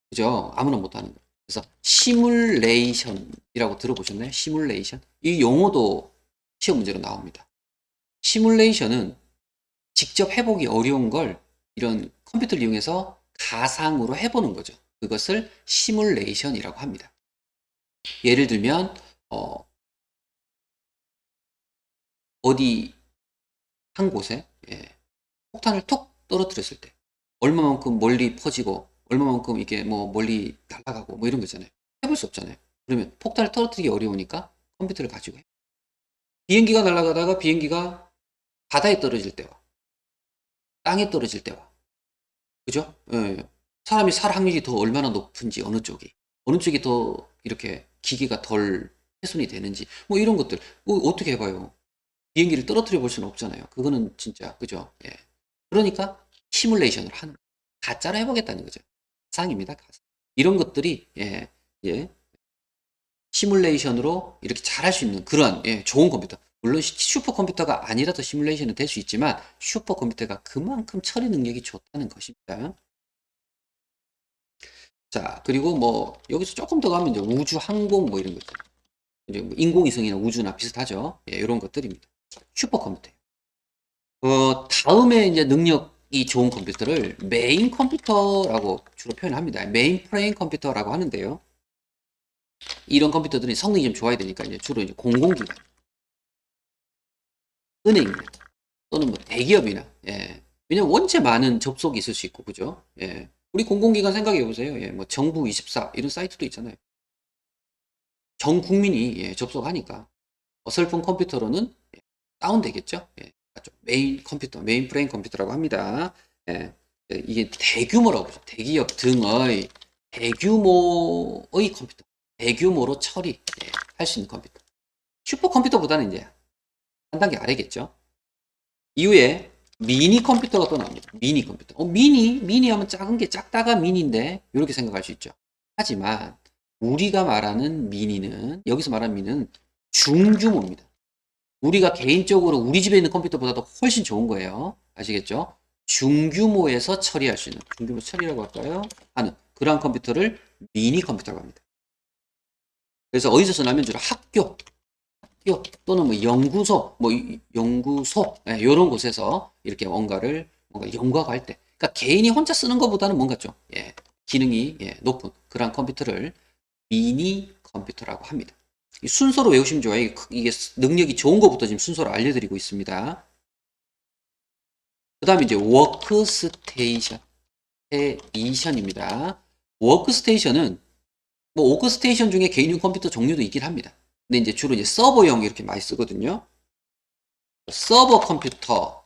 그죠? 아무나 못하는 거. 그래서 시뮬레이션이라고 들어보셨나요? 시뮬레이션? 이 용어도 시험 문제로 나옵니다. 시뮬레이션은 직접 해보기 어려운 걸 이런 컴퓨터를 이용해서 가상으로 해보는 거죠. 그것을 시뮬레이션이라고 합니다. 예를 들면 어디 한 곳에 폭탄을 톡 떨어뜨렸을 때 얼마만큼 멀리 퍼지고 얼마만큼 이게 뭐 멀리 날아가고 뭐 이런 거 있잖아요. 해볼 수 없잖아요. 그러면 폭탄을 떨어뜨리기 어려우니까 컴퓨터를 가지고 해. 비행기가 날아가다가 비행기가 바다에 떨어질 때와 땅에 떨어질 때와 그죠? 사람이 살 확률이 더 얼마나 높은지 어느 쪽이 더 이렇게 기계가 덜 훼손이 되는지 뭐 이런 것들 어떻게 해봐요? 비행기를 떨어뜨려 볼 수는 없잖아요. 그거는 진짜 그죠? 그러니까 시뮬레이션을 하는 거예요. 가짜로 해보겠다는 거죠. 가상입니다. 가상. 이런 것들이 시뮬레이션으로 이렇게 잘할 수 있는 그런 좋은 컴퓨터. 물론 슈퍼컴퓨터가 아니라도 시뮬레이션은 될 수 있지만 슈퍼컴퓨터가 그만큼 처리 능력이 좋다는 것입니다. 자, 그리고 뭐 여기서 조금 더 가면 이제 우주 항공 뭐 이런 것들. 이제 뭐 인공위성이나 우주나 비슷하죠. 이런 것들입니다. 슈퍼컴퓨터예요. 다음에 이제 능력이 좋은 컴퓨터를 메인 컴퓨터라고 주로 표현합니다. 메인 프레임 컴퓨터라고 하는데요. 이런 컴퓨터들이 성능이 좀 좋아야 되니까 이제 주로 이제 공공기관, 은행 또는 뭐 대기업이나 왜냐면 원체 많은 접속이 있을 수 있고 그죠? 우리 공공기관 생각해 보세요. 뭐 정부24 이런 사이트도 있잖아요. 전 국민이 접속하니까 어설픈 컴퓨터로는 다운되겠죠. 메인 컴퓨터, 메인 프레임 컴퓨터라고 합니다. 이게 대규모라고 보죠. 대기업 등의 대규모의 컴퓨터, 대규모로 처리할 수 있는 컴퓨터. 슈퍼컴퓨터보다는 이제 한 단계 아래겠죠. 이후에 미니 컴퓨터가 또 나옵니다. 미니 컴퓨터. 미니 하면 작은 게 작다가 미니인데 이렇게 생각할 수 있죠. 하지만 우리가 말하는 미니는 여기서 말하는 미니는 중규모입니다. 우리가 개인적으로 우리 집에 있는 컴퓨터보다도 훨씬 좋은 거예요. 아시겠죠? 중규모에서 처리할 수 있는, 중규모 처리라고 할까요? 하는 그러한 컴퓨터를 미니 컴퓨터라고 합니다. 그래서 어디서 쓰냐면 주로 학교 또는 뭐 연구소, 이런 곳에서 이렇게 뭔가 연구할 때, 그러니까 개인이 혼자 쓰는 것보다는 뭔가 좀 기능이 높은 그런 컴퓨터를 미니 컴퓨터라고 합니다. 순서로 외우시면 좋아요. 이게 능력이 좋은 것부터 지금 순서로 알려드리고 있습니다. 그 다음에 이제 워크스테이션입니다. 워크스테이션은 뭐 워크스테이션 중에 개인용 컴퓨터 종류도 있긴 합니다. 근데 이제 주로 이제 서버용 이렇게 많이 쓰거든요. 서버 컴퓨터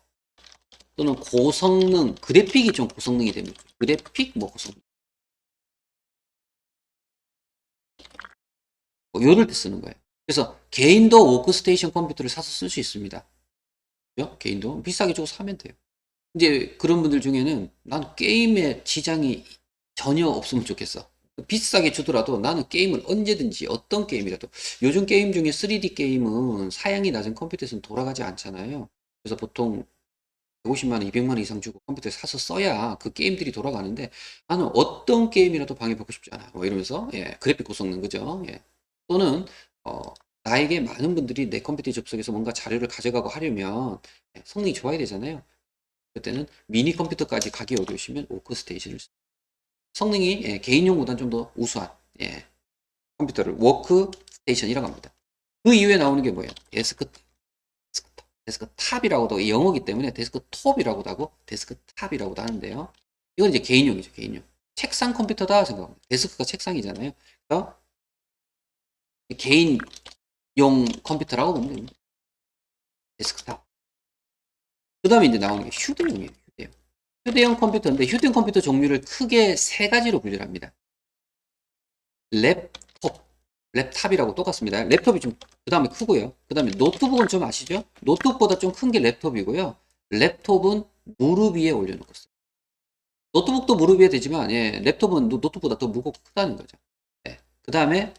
또는 고성능, 그래픽이 좀 고성능이 됩니다. 그래픽 뭐 고성능. 뭐 요럴 때 쓰는 거예요. 그래서 개인도 워크스테이션 컴퓨터를 사서 쓸 수 있습니다. 그죠? 개인도 비싸게 주고 사면 돼요. 이제 그런 분들 중에는 난 게임에 지장이 전혀 없으면 좋겠어. 비싸게 주더라도 나는 게임을 언제든지 어떤 게임이라도 요즘 게임 중에 3D 게임은 사양이 낮은 컴퓨터에서는 돌아가지 않잖아요. 그래서 보통 150만 원, 200만 원 이상 주고 컴퓨터 사서 써야 그 게임들이 돌아가는데 나는 어떤 게임이라도 방해받고 싶지 않아. 뭐 이러면서 그래픽 고성능 그죠? 또는 어, 나에게 많은 분들이 내 컴퓨터에 접속해서 뭔가 자료를 가져가고 하려면 성능이 좋아야 되잖아요. 그때는 미니 컴퓨터까지 가기 어려우시면 워크스테이션을 성능이 개인용보다는 좀 더 우수한 컴퓨터를 워크스테이션이라고 합니다. 그 이후에 나오는 게 뭐예요? 데스크탑이라고도 영어기 때문에 데스크톱이라고도 하고 데스크탑이라고도 하는데요. 이건 이제 개인용이죠, 개인용. 책상 컴퓨터다 생각합니다. 데스크가 책상이잖아요. 그래서 개인용 컴퓨터라고 보면 됩니다. 데스크탑. 그 다음에 이제 나오는 게 휴대용이에요, 휴대용. 휴대용 컴퓨터인데 휴대용 컴퓨터 종류를 크게 세 가지로 분류를 합니다. 랩탑이라고 똑같습니다. 랩톱이 좀 그 다음에 크고요. 그 다음에 노트북은 좀 아시죠? 노트북보다 좀 큰 게 랩톱이고요. 랩톱은 무릎 위에 올려놓고 써요. 노트북도 무릎 위에 되지만 랩톱은 노트북보다 더 무겁고 크다는 거죠. 그 다음에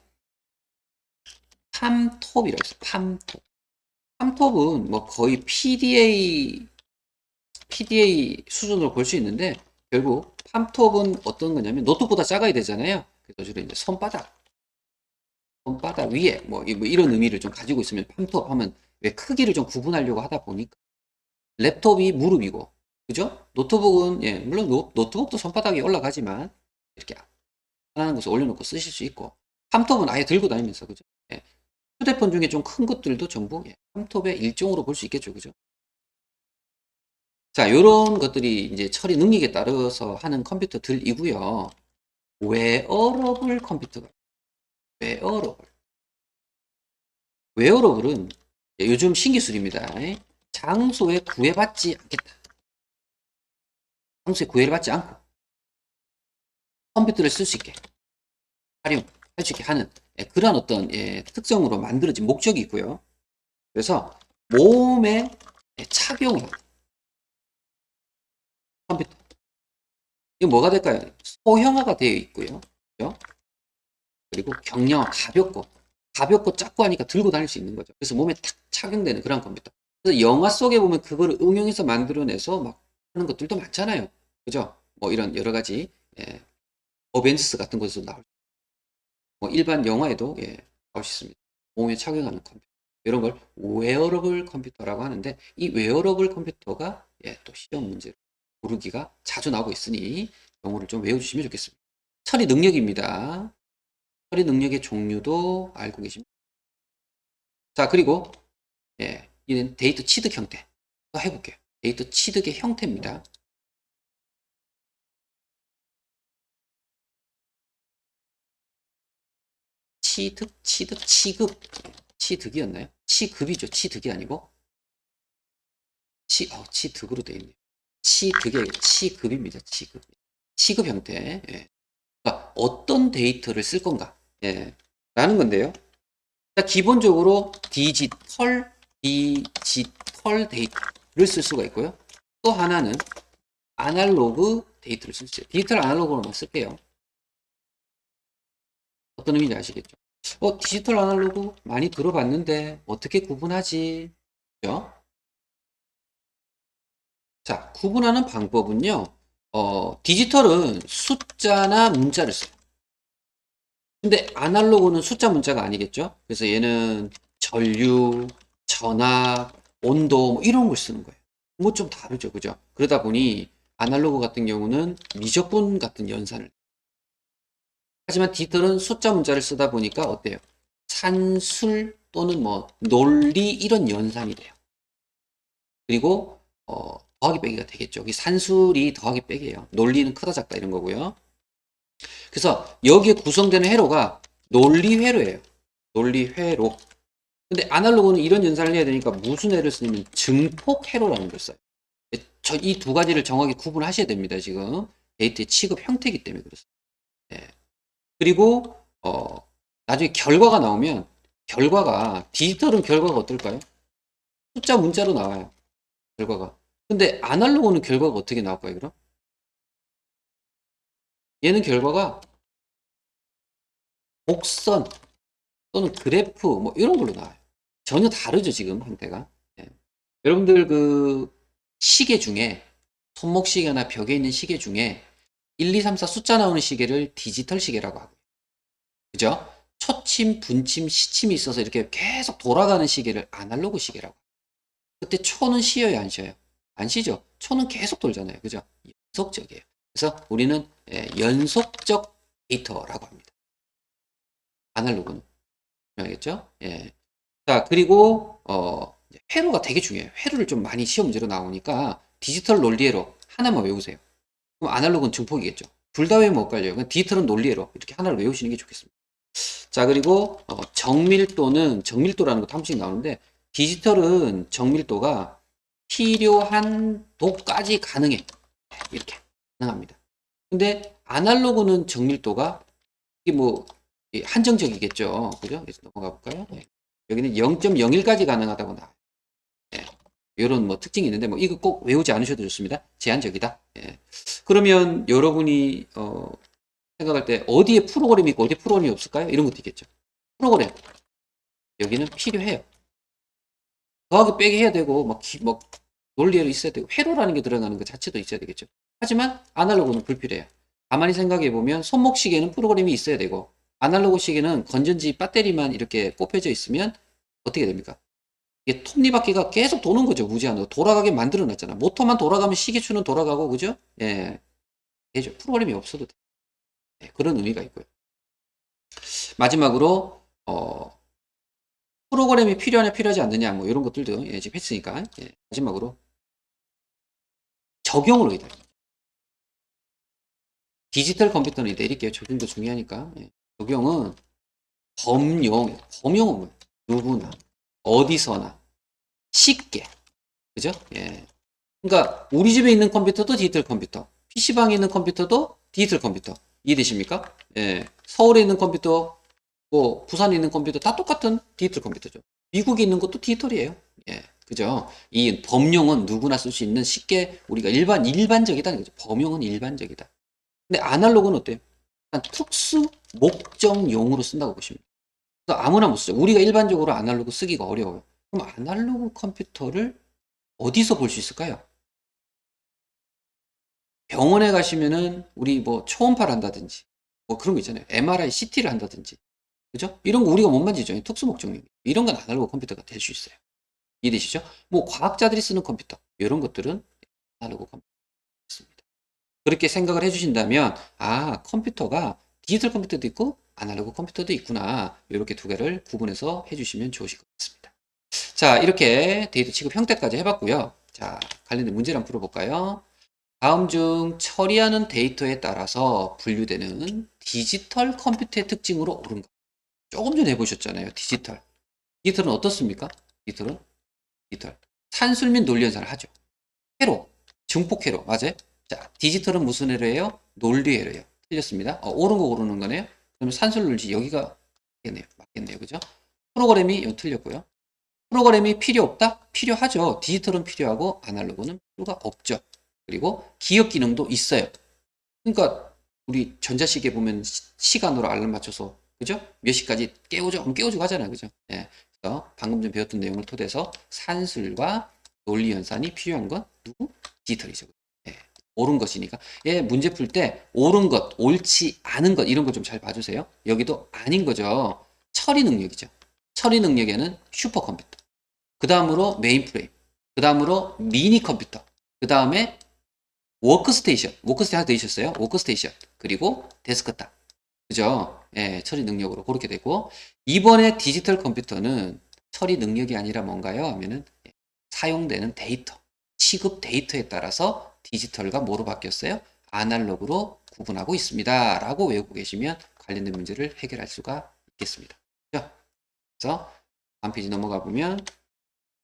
팜톱이라고 있어요. 팜톱. 팜톱은 뭐 거의 PDA 수준으로 볼 수 있는데 결국 팜톱은 어떤 거냐면 노트북보다 작아야 되잖아요. 그래서 주로 이제 손바닥 위에 뭐 이런 의미를 좀 가지고 있으면 팜톱 하면 왜 크기를 좀 구분하려고 하다 보니까 랩톱이 무릎이고 그죠? 노트북은 물론 노트북도 손바닥에 올라가지만 이렇게 하나는 것을 올려놓고 쓰실 수 있고 팜톱은 아예 들고 다니면서 그죠? 휴대폰 중에 좀 큰 것들도 전부 팜톱의 일종으로 볼 수 있겠죠, 그죠? 자, 요런 것들이 이제 처리 능력에 따라서 하는 컴퓨터들이고요. 웨어러블 컴퓨터가 웨어러블. 웨어러블은 요즘 신기술입니다. 장소에 구애받지 않겠다. 장소에 구애받지 않고 컴퓨터를 쓸 수 있게 활용할 수 있게 하는 그런 어떤 특성으로 만들어진 목적이 있고요. 그래서 몸에 착용을 하는 컴퓨터. 이거 뭐가 될까요? 소형화가 되어 있고요. 그죠? 그리고 경량화, 가볍고 작고 하니까 들고 다닐 수 있는 거죠. 그래서 몸에 탁 착용되는 그런 컴퓨터. 그래서 영화 속에 보면 그거를 응용해서 만들어내서 막 하는 것들도 많잖아요. 그죠? 뭐 이런 여러 가지 어벤져스 같은 곳에서 나올 뭐 일반 영화에도 나올 수 있습니다. 몸에 착용하는 컴퓨터. 이런 걸 웨어러블 컴퓨터라고 하는데 이 웨어러블 컴퓨터가 또 시험 문제로 고르기가 자주 나오고 있으니 영어를 좀 외워주시면 좋겠습니다. 처리 능력입니다. 처리 능력의 종류도 알고 계십니다. 자, 그리고 이는 데이터 취득 형태. 또 해볼게요. 데이터 취득의 형태입니다. 취급. 취득이었나요? 취급이죠. 취득이 아니고. 취득으로 되어 있네요. 취득이 아니고 취급입니다. 취급 형태. 그러니까 어떤 데이터를 쓸 건가. 라는 건데요. 자, 기본적으로 디지털 데이터를 쓸 수가 있고요. 또 하나는 아날로그 데이터를 쓸 수 있어요. 디지털 아날로그로만 쓸게요. 어떤 의미인지 아시겠죠? 디지털 아날로그 많이 들어봤는데 어떻게 구분하지? 그죠? 자, 구분하는 방법은요. 디지털은 숫자나 문자를 써요. 근데 아날로그는 숫자 문자가 아니겠죠? 그래서 얘는 전류, 전압, 온도 뭐 이런 걸 쓰는 거예요. 뭐 좀 다르죠. 그죠? 그러다 보니 아날로그 같은 경우는 미적분 같은 연산을. 하지만 디지털은 숫자 문자를 쓰다 보니까 어때요? 산술 또는 뭐 논리 이런 연산이 돼요. 그리고 더하기 빼기가 되겠죠. 이 산술이 더하기 빼기예요. 논리는 크다 작다 이런 거고요. 그래서 여기에 구성되는 회로가 논리회로예요. 논리회로. 근데 아날로그는 이런 연산을 해야 되니까 무슨 회를 쓰냐면 증폭회로라는 걸 써요. 이 두 가지를 정확히 구분하셔야 됩니다. 지금 데이터의 취급 형태이기 때문에 그렇습니다. 예. 그리고 나중에 결과가 나오면 결과가 디지털은 결과가 어떨까요? 숫자 문자로 나와요. 결과가. 근데 아날로그는 결과가 어떻게 나올까요, 그럼? 얘는 결과가 곡선 또는 그래프 뭐 이런 걸로 나와요. 전혀 다르죠, 지금 형태가. 예. 여러분들 그 시계 중에 손목 시계나 벽에 있는 시계 중에 1, 2, 3, 4 숫자 나오는 시계를 디지털 시계라고 하고, 그죠? 초침, 분침, 시침이 있어서 이렇게 계속 돌아가는 시계를 아날로그 시계라고. 그때 초는 쉬어요, 안 쉬어요? 안 쉬죠. 초는 계속 돌잖아요, 그죠? 연속적이에요. 그래서 우리는 연속적 데이터라고 합니다. 아날로그는. 알겠죠? 예. 자, 그리고 회로가 되게 중요해요. 회로를 좀 많이 시험 문제로 나오니까 디지털 논리회로 하나만 외우세요. 그럼 아날로그는 증폭이겠죠. 둘 다 외우면 엇갈려요. 그냥 디지털은 논리회로 이렇게 하나를 외우시는 게 좋겠습니다. 자, 그리고 정밀도는 정밀도라는 것도 한 번씩 나오는데 디지털은 정밀도가 필요한 도까지 가능해. 이렇게 가능합니다. 근데 아날로그는 정밀도가 이게 뭐 한정적이겠죠. 그죠? 그래서 넘어가 볼까요? 네. 여기는 0.01까지 가능하다고 나와요. 예. 이런 뭐 특징이 있는데 뭐 이거 꼭 외우지 않으셔도 좋습니다. 제한적이다. 예. 그러면 여러분이 생각할 때 어디에 프로그램이 있고 어디에 프로그램이 없을까요? 이런 것도 있겠죠. 프로그램 여기는 필요해요. 더하기 빼기 해야 되고 뭐 논리로 있어야 되고 회로라는 게 들어가는 것 자체도 있어야 되겠죠. 하지만 아날로그는 불필요해요. 가만히 생각해 보면 손목 시계는 프로그램이 있어야 되고 아날로그 시계는 건전지 배터리만 이렇게 꼽혀져 있으면 어떻게 됩니까? 이게 톱니바퀴가 계속 도는 거죠. 무제한으로 돌아가게 만들어 놨잖아. 모터만 돌아가면 시계추는 돌아가고 그죠? 예, 되죠. 프로그램이 없어도 돼. 예, 그런 의미가 있고요. 마지막으로 프로그램이 필요하냐 필요하지 않느냐 뭐 이런 것들도 지금 했으니까 마지막으로 적용으로 이다. 디지털 컴퓨터는 내릴게요. 적용도 중요하니까. 적용은 범용은 뭐예요? 누구나 어디서나 쉽게 그죠? 예. 그러니까 우리 집에 있는 컴퓨터도 디지털 컴퓨터, PC방에 있는 컴퓨터도 디지털 컴퓨터. 이해되십니까? 예. 서울에 있는 컴퓨터, 뭐 부산에 있는 컴퓨터 다 똑같은 디지털 컴퓨터죠. 미국에 있는 것도 디지털이에요. 예. 그죠? 이 범용은 누구나 쓸 수 있는 쉽게 우리가 일반적이다는 거죠. 범용은 일반적이다. 근데 아날로그는 어때요? 특수 목적용으로 쓴다고 보시면 돼요. 그래서 아무나 못 쓰죠. 우리가 일반적으로 아날로그 쓰기가 어려워요. 그럼 아날로그 컴퓨터를 어디서 볼 수 있을까요? 병원에 가시면은 우리 뭐 초음파를 한다든지 뭐 그런 거 있잖아요. MRI, CT를 한다든지. 그죠? 이런 거 우리가 못 만지죠. 특수 목적용. 이런 건 아날로그 컴퓨터가 될 수 있어요. 이해되시죠? 뭐 과학자들이 쓰는 컴퓨터. 이런 것들은 아날로그 컴퓨터입니다. 그렇게 생각을 해주신다면 컴퓨터가 디지털 컴퓨터도 있고 아날로그 컴퓨터도 있구나. 이렇게 두 개를 구분해서 해주시면 좋으실 것 같습니다. 자, 이렇게 데이터 취급 형태까지 해봤고요. 자, 관련된 문제를 한번 풀어볼까요? 다음 중 처리하는 데이터에 따라서 분류되는 디지털 컴퓨터의 특징으로 옳은 것. 조금 전에 해보셨잖아요. 디지털. 디지털은 어떻습니까? 디지털. 산술 및 논리 연산을 하죠. 회로. 증폭 회로. 맞아요? 자, 디지털은 무슨 회로예요? 논리 회로예요. 틀렸습니다. 옳은 거 고르는 거네요. 그러면 산술 논리 여기가 맞겠네요. 맞겠네요. 그죠? 프로그램이 여기 틀렸고요. 프로그램이 필요 없다? 필요하죠. 디지털은 필요하고 아날로그는 필요가 없죠. 그리고 기억 기능도 있어요. 그러니까 우리 전자시계 보면 시간으로 알람 맞춰서 그죠? 몇 시까지 깨우죠? 그럼 깨우죠 하잖아요. 그죠? 예. 그래서 방금 전 배웠던 내용을 토대해서 산술과 논리 연산이 필요한 건 누구? 디지털이죠. 예. 옳은 것이니까. 예, 문제 풀 때 옳은 것, 옳지 않은 것 이런 거 좀 잘 봐주세요. 여기도 아닌 거죠. 처리 능력이죠. 처리 능력에는 슈퍼컴퓨터. 그 다음으로 메인프레임. 그 다음으로 미니 컴퓨터. 그 다음에 워크스테이션. 워크스테이션 하나 더 있었어요. 워크스테이션. 그리고 데스크탑. 그죠? 예, 처리 능력으로 그렇게 되고. 이번에 디지털 컴퓨터는 처리 능력이 아니라 뭔가요? 하면은 사용되는 데이터, 취급 데이터에 따라서 디지털과 뭐로 바뀌었어요? 아날로그로 구분하고 있습니다. 라고 외우고 계시면 관련된 문제를 해결할 수가 있겠습니다. 그죠? 그래서 다음 페이지 넘어가 보면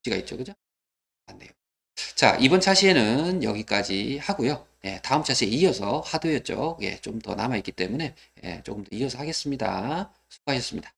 문제가 있죠. 그죠? 맞네요. 자, 이번 차시에는 여기까지 하고요. 예, 다음 차시에 이어서 하드웨어 쪽, 예, 좀 더 남아있기 때문에, 예, 조금 더 이어서 하겠습니다. 수고하셨습니다.